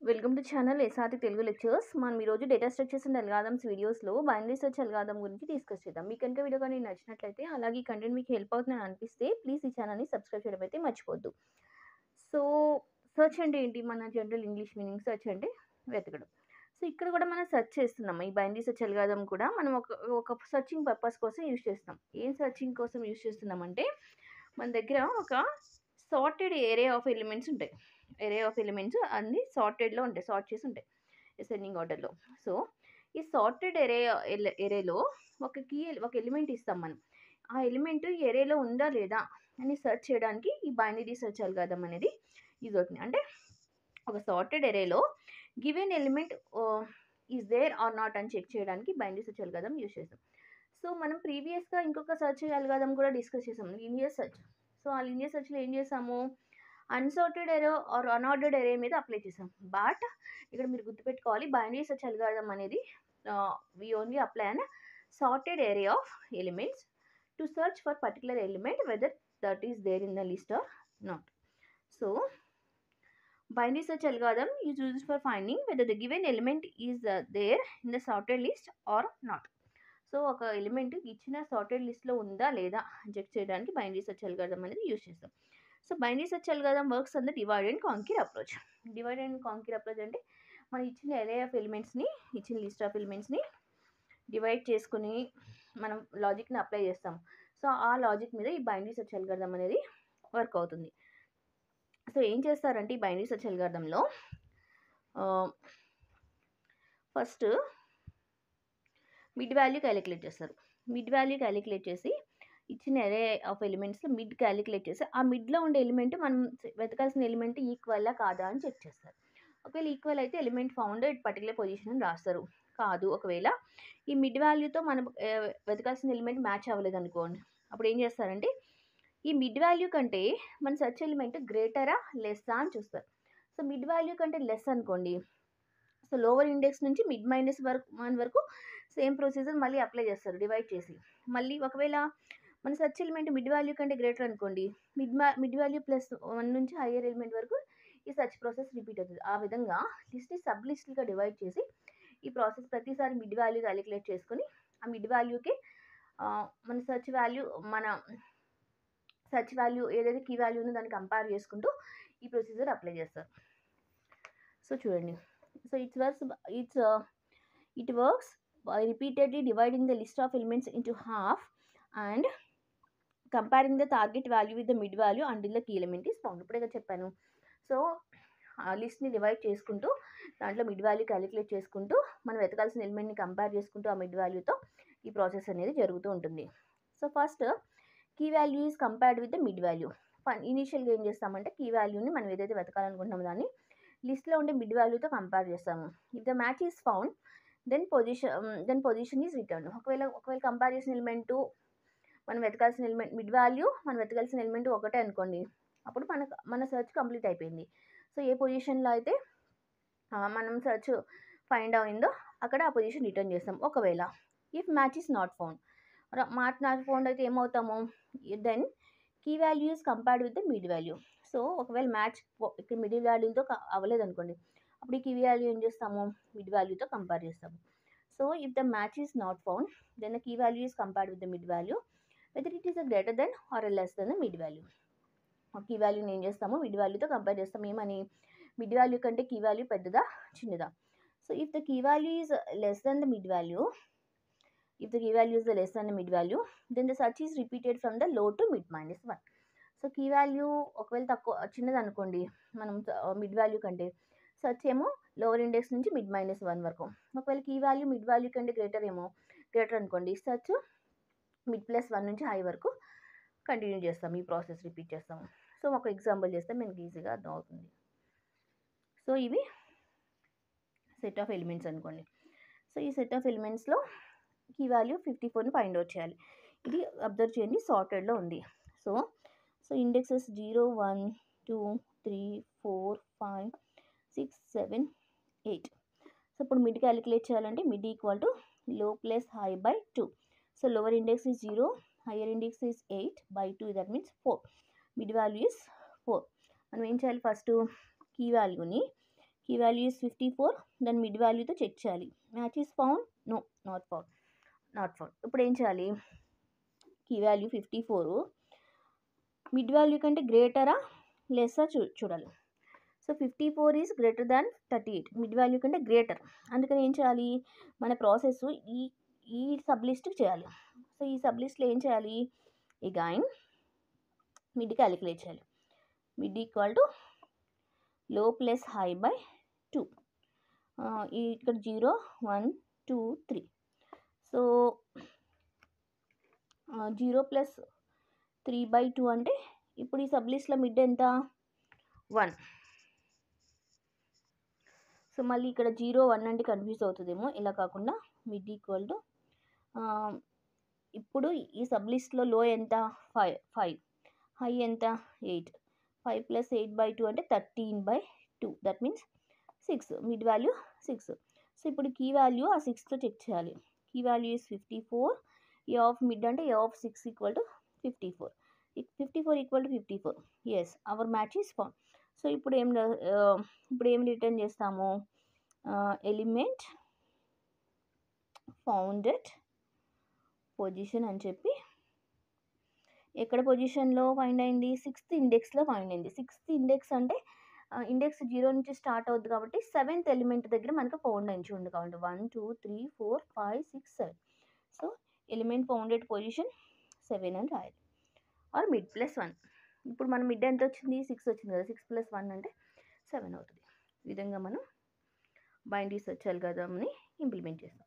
Welcome to channel SRT Telugu lectures. మనం ఈరోజు data structures and algorithms వీడియోస్లో బైనరీ సెర్చ్ అల్గారిథం గురించి డిస్కస్ చేద్దాం. మీకు కనుక వీడియో కానీ నచ్చినట్లయితే, అలాగే ఈ కంటెంట్ మీకు హెల్ప్ అవుతుందని అనిపిస్తే ప్లీజ్ ఈ ఛానల్ని సబ్స్క్రైబ్ చేయడం అయితే మర్చిపోద్దు. సో సెర్చ్ అంటే ఏంటి? మన జనరల్ ఇంగ్లీష్ మీనింగ్ సెర్చ్ అంటే వెతకడం. సో ఇక్కడ కూడా మనం సెర్చ్ చేస్తున్నాం. ఈ బైనరీ సెర్చ్ అల్గారిథం కూడా మనం ఒక సర్చింగ్ పర్పస్ కోసం యూజ్ చేస్తాం. ఏం సర్చింగ్ కోసం యూజ్ చేస్తున్నామంటే, మన దగ్గర ఒక సార్టెడ్ ఏరే ఆఫ్ ఎలిమెంట్స్ ఉంటాయి. ఏరే ఆఫ్ ఎలిమెంట్స్ అన్ని సార్టెడ్లో ఉంటాయి, సార్ట్ చేసి ఉంటాయి అసెండింగ్ ఆర్డర్లో. సో ఈ సార్టెడ్ ఎరేలో ఒక ఎలిమెంట్ ఇస్తాం మనం. ఆ ఎలిమెంట్ ఎరేలో ఉందా లేదా అని సెర్చ్ చేయడానికి ఈ బైనరీ సెర్చ్ అల్గారిథం అనేది యూజ్ అవుతుంది. అంటే ఒక సార్టెడ్ ఎరేలో given element is there or not అని చెక్ చేయడానికి బైనరీ సెర్చ్ అల్గారిథం యూజ్ చేస్తాం. సో మనం ప్రీవియస్గా ఇంకొక సెర్చ్ అల్గారిథం కూడా డిస్కస్ చేసాం, లీనియర్ సెర్చ్. సో ఆ లీనియర్ సెర్చ్లో ఏం చేసాము? Unsorted array or unordered array మీద అప్లై చేసాం. బట్ ఇక్కడ మీరు గుర్తుపెట్టుకోవాలి, బైనరీ సెర్చ్ అల్గారిథం అనేది we only apply an sorted array of elements to search for particular element whether that is there in the list or not. So binary search algorithm is used for finding whether the given element is there in the sorted list or not. So ఒక element ఇచ్చిన sorted లిస్ట్లో ఉందా లేదా check చేయడానికి binary search algorithm అనేది use చేస్తాం. So binary search algorithm works on the divide and conquer approach. Divide and conquer approach అంటే మనం ఇచ్చిన ఎరే ఆఫ్ ఎలిమెంట్స్ని, ఇచ్చిన లిస్ట్ ఆఫ్ ఎలిమెంట్స్ని డివైడ్ చేసుకుని మనం లాజిక్ని అప్లై చేస్తాం. సో ఆ లాజిక్ మీద ఈ బైనరీ సెర్చ్ అల్గారిథం అనేది వర్క్ అవుతుంది. సో ఏం చేస్తారంటే ఈ బైనరీ సెర్చ్ అల్గారిథంలో ఫస్ట్ మిడ్ వాల్యూ క్యాలిక్యులేట్ చేస్తారు. మిడ్ వాల్యూ క్యాలిక్యులేట్ చేసి ఇచ్చిన ఎరే ఆఫ్ ఎలిమెంట్స్లో మిడ్ క్యాలిక్యులేట్ చేసి ఆ మిడ్లో ఉండే ఎలిమెంట్ మనం వెతకాల్సిన ఎలిమెంట్ ఈక్వల్లా కాదా అని చెక్ చేస్తారు. ఒకవేళ ఈక్వల్ అయితే element found at particular position అని రాస్తారు. కాదు, ఒకవేళ ఈ మిడ్ వాల్యూతో మనం వెతకాల్సిన ఎలిమెంట్ మ్యాచ్ అవ్వలేదు అనుకోండి, అప్పుడు ఏం చేస్తారంటే ఈ మిడ్ వాల్యూ కంటే మన సెర్చ్ ఎలిమెంట్ గ్రేటరా లెస్సా అని చూస్తారు. సో మిడ్ వాల్యూ కంటే లెస్ అనుకోండి, సో లోవర్ ఇండెక్స్ నుంచి మిడ్ మైనస్ వన్ వరకు సేమ్ ప్రొసీజర్ మళ్ళీ అప్లై చేస్తారు డివైడ్ చేసి. మళ్ళీ ఒకవేళ మన సెర్చ్ ఎలిమెంట్ మిడ్ వాల్యూ కంటే గ్రేటర్ అనుకోండి, మిడ్ వాల్యూ ప్లస్ 1 నుంచి హయ్యర్ ఎలిమెంట్ వరకు ఈ సెర్చ్ ప్రాసెస్ రిపీట్ అవుతుంది. ఆ విధంగా లిస్ట్ని సబ్ లిస్ట్లుగా డివైడ్ చేసి ఈ ప్రాసెస్ ప్రతిసారి మిడ్ వాల్యూ క్యాలిక్యులేట్ చేసుకొని ఆ మిడ్ వాల్యూకి మన సెర్చ్ వాల్యూ ఏదైతే కీ వాల్యూ ఉందో దాన్ని కంపేర్ చేసుకుంటూ ఈ ప్రొసీజర్ అప్లై చేస్తారు. సో చూడండి, so it works by repeatedly dividing the list of elements into half and comparing the target value with the mid value until the key element is found. ఇప్పుడే చెప్పాను. So ఆ లిస్ట్ని divide చేసుకుంటూ దాంట్లో mid value calculate చేసుకుంటూ మనం వెతకాల్సిన ఎలిమెంట్ని compare చేసుకుంటూ ఆ mid వాల్యూతో ఈ ప్రాసెస్ అనేది జరుగుతూ ఉంటుంది. So first key value is compared with the mid value. ఇనీషియల్గా ఏం చేస్తామంటే కీ వాల్యూని మనం ఏదైతే వెతకాలనుకుంటున్నామో దాన్ని లిస్ట్లో ఉండే మిడ్ వాల్యూతో కంపేర్ చేస్తాము. If the match is found then position is return. ఒకవేళ కంపేర్ చేసిన ఎలిమెంటు మనం వెతకాల్సిన ఎలిమెంట్ మిడ్ వాల్యూ మనం వెతకాల్సిన ఎలిమెంట్ ఒకటే అనుకోండి, అప్పుడు మన సెర్చ్ కంప్లీట్ అయిపోయింది. సో ఏ పొజిషన్లో అయితే మనం సెర్చ్ ఫైండ్ అయిందో అక్కడ ఆ పొజిషన్ రిటర్న్ చేస్తాం. ఒకవేళ if match is not found, not found అయితే ఏమవుతాము, then key value is compared with the mid value. So ఒకవేళ మ్యాచ్ ఇక్కడ మిడ్ వాల్యూతో అవ్వలేదు అనుకోండి, అప్పుడు ఈ కీ వాల్యూ ఏం చేస్తాము, మిడ్ వాల్యూతో కంపేర్ చేస్తాము. So if the match is not found then the key value is compared with the mid value whether it is greater than or less than the mid value. Key వాల్యూని ఏం చేస్తాము, mid వాల్యూతో compare చేస్తాము. ఏమని, mid value కంటే key value పెద్దదా చిన్నదా. So if the key value is less than the mid value, then the search is repeated from the low to mid minus 1. So key value ఒకవేళ తక్కువ చిన్నది అనుకోండి మనం మిడ్ వాల్యూ కంటే, search ఏమో లోవర్ ఇండెక్స్ నుంచి మిడ్ మైనస్ 1 వరకు. ఒకవేళ కీ వాల్యూ మిడ్ వాల్యూ కంటే గ్రేటర్ అనుకోండి, సెర్చ్ మిడ్ ప్లస్ 1 నుంచి హై వరకు కంటిన్యూ చేస్తాం, ఈ ప్రాసెస్ రిపీట్ చేస్తాము. సో ఒక ఎగ్జాంపుల్ చేస్తే మనకి ఈజీగా అర్థం అవుతుంది. సో ఇవి సెట్ ఆఫ్ ఎలిమెంట్స్ అనుకోండి. సో ఈ సెట్ ఆఫ్ ఎలిమెంట్స్లో కీ వాల్యూ 54ని ఫైండ్ అవుట్ చేయాలి. ఇది అబ్జర్వ్ చేయండి, సార్టెడ్లో ఉంది. So indexes 0 1 2 3 4 5 6 7 8. సో ఇప్పుడు మిడ్ క్యాలిక్యులేట్ చేయాలంటే mid equal to low plus high by 2. So lower index is 0, higher index is 8 by 2, that means 4. Mid value is 4. మనం ఏం చేయాలి, ఫస్ట్ కీ వాల్యూని కీ వాల్యూ ఇస్ 54, దాని మిడ్ వాల్యూతో చెక్ చేయాలి. Match is found, no not found. ఇప్పుడు ఏం చేయాలి, కీ వాల్యూ 54 మిడ్ వాల్యూ కంటే గ్రేటరా లెస్సా చూడాలి. So 54 is greater than 38, mid value కంటే గ్రేటర్. అందుకని ఏం చేయాలి, మన ప్రాసెస్ ఈ సబ్ లిస్ట్కి చేయాలి. సో ఈ సబ్ లిస్ట్లో ఏం చేయాలి, అగైన్ మిడ్ క్యాలిక్యులేట్ చేయాలి. Mid equal to low plus high by 2. ఇక్కడ 0 1 2 3. సో 0 ప్లస్ 3/2 అంటే ఇప్పుడు ఈ సబ్ లిస్ట్లో మిడ్ ఎంత 1. సో మళ్ళీ ఇక్కడ 0 1 అంటే కన్ఫ్యూజ్ అవుతుందేమో, ఇలా కాకుండా మిడ్ ఈక్వల్ టు ఇప్పుడు ఈ సబ్ లిస్ట్లో లో ఎంత 5, హై ఎంత 8, 5 ప్లస్ 8/2 అంటే 13/2, that means 6, mid value 6. So ఇప్పుడు కీ వాల్యూ ఆ 6తో చెక్ చేయాలి. Key value is 54, A of mid అంటే A of 6 equal to 54. 54 equal to 54, yes our match is found. So ఇప్పుడు ఏం రిటర్న్ చేస్తాము, ఎలిమెంట్ ఫౌండెడ్ పొజిషన్ అని చెప్పి, ఎక్కడ పొజిషన్లో ఫైండ్ అయింది, 6th ఇండెక్స్లో ఫైండ్ అయింది. 6th ఇండెక్స్ అంటే ఇండెక్స్ 0 నుంచి స్టార్ట్ అవుతుంది కాబట్టి 7th ఎలిమెంట్ దగ్గర మనకు ఫౌండ్ అయింది చూడండి. కాబట్టి 1 2 3 4 5 6 7. సో ఎలిమెంట్ ఫౌండెడ్ పొజిషన్ 7 అని రాయాలి, ఆర్ మిడ్ ప్లస్ 1. ఇప్పుడు మన మిడ్ ఎంత వచ్చింది, 6 వచ్చింది కదా, 6 ప్లస్ 1 అంటే 7 అవుతుంది. ఈ విధంగా మనం బైనరీ సెర్చ్ అల్గారిథంని ఇంప్లిమెంట్ చేస్తాం.